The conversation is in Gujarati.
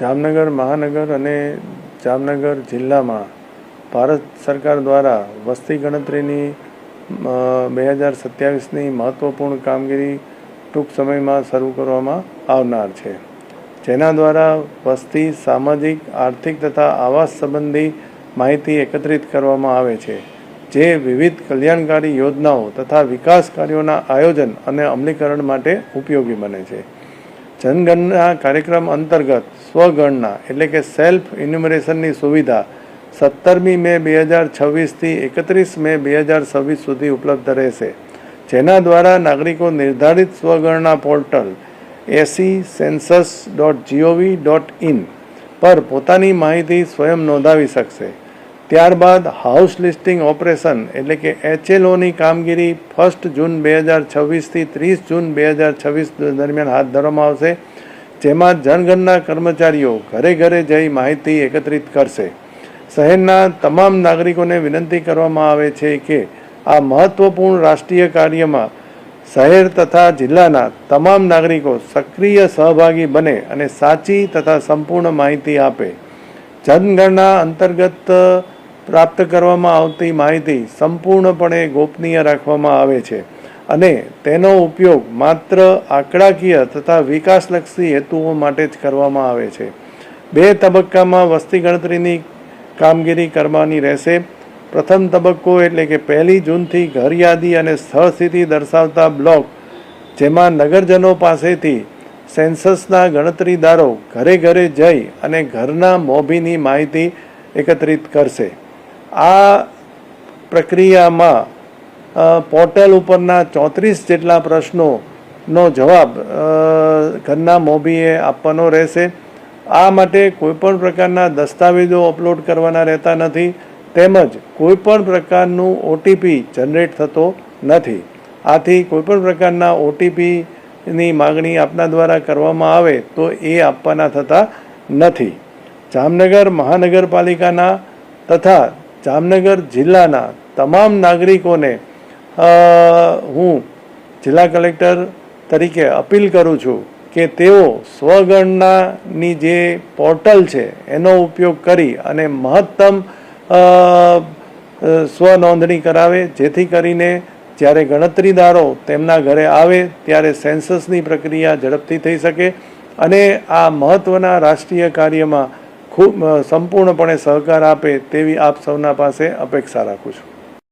જામનગર મહાનગર અને જામનગર જિલ્લામાં ભારત સરકાર દ્વારા વસ્તી ગણતરીની 2027ની મહત્ત્વપૂર્ણ કામગીરી ટૂંક સમયમાં શરૂ કરવામાં આવનાર છે, જેના દ્વારા વસ્તી, સામાજિક, આર્થિક તથા આવાસ સંબંધી માહિતી એકત્રિત કરવામાં આવે છે, જે વિવિધ કલ્યાણકારી યોજનાઓ તથા વિકાસ કાર્યોના આયોજન અને અમલીકરણ માટે ઉપયોગી બને છે. જનગણના કાર્યક્રમ અંતર્ગત સ્વગણના એટલે કે સેલ્ફ ઇન્યુમરેશનની સુવિધા 17મી મે 2026થી 31 મે 2026 સુધી ઉપલબ્ધ રહેશે, જેના દ્વારા નાગરિકો નિર્ધારિત સ્વગણના પોર્ટલ accensus.gov.in પર પોતાની માહિતી સ્વયં નોંધાવી શકશે. ત્યારબાદ હાઉસ લિસ્ટિંગ ઓપરેશન એટલે કે HLOની કામગીરી 1 જૂન 2026થી 30 જૂન 2026 દરમિયાન હાથ ધરવામાં આવશે, જેમાં જનગણના કર્મચારીઓ ઘરે ઘરે જઈ માહિતી એકત્રિત કરશે. શહેરના તમામ નાગરિકોને વિનંતી કરવામાં આવે છે કે આ મહત્વપૂર્ણ રાષ્ટ્રીય કાર્યમાં શહેર તથા જિલ્લાના તમામ નાગરિકો સક્રિય સહભાગી બને અને સાચી તથા સંપૂર્ણ માહિતી આપે. જનગણના અંતર્ગત પ્રાપ્ત કરવામાં આવતી માહિતી સંપૂર્ણપણે ગોપનીય રાખવામાં આવે છે અને તેનો ઉપયોગ માત્ર આંકડાકીય તથા વિકાસલક્ષી હેતુઓ માટે જ કરવામાં આવે છે. 2 તબક્કામાં વસ્તી ગણતરીની કામગીરી કરવાની રહેશે. પ્રથમ તબક્કો એટલે કે 1 જૂનથી ઘર યાદી અને સ્થળ સ્થિતિ દર્શાવતા બ્લોક, જેમાં નગરજનો પાસેથી સેન્સસના ગણતરીદારો ઘરે ઘરે જઈ અને ઘરના મોભીની માહિતી એકત્રિત કરશે. આ પ્રક્રિયામાં પોર્ટલ ઉપરના 34 જેટલા પ્રશ્નોનો જવાબ ઘરના મોભીએ આપવાનો રહેશે. આ માટે કોઈપણ પ્રકારના દસ્તાવેજો અપલોડ કરવાના રહેતા નથી, તેમજ કોઈપણ પ્રકારનું OTP જનરેટ થતો નથી. આથી કોઈપણ પ્રકારના OTPની માગણી આપના દ્વારા કરવામાં આવે તો એ આપવાના થતા નથી. જામનગર મહાનગરપાલિકાના તથા જામનગર જિલ્લાના તમામ નાગરિકોને હું જિલ્લા કલેક્ટર તરીકે અપીલ કરું છું કે તેઓ સ્વગણનાની જે પોર્ટલ છે એનો ઉપયોગ કરી અને મહત્તમ સ્વનોંધણી કરાવે, જેથી કરીને જ્યારે ગણતરીદારો તેમના ઘરે આવે ત્યારે સેન્સસની પ્રક્રિયા ઝડપથી થઈ શકે અને આ મહત્ત્વના રાષ્ટ્રીય કાર્યમાં ખૂબ સંપૂર્ણપણે સહકાર આપે તેવી આપ સૌના પાસે અપેક્ષા રાખું છું.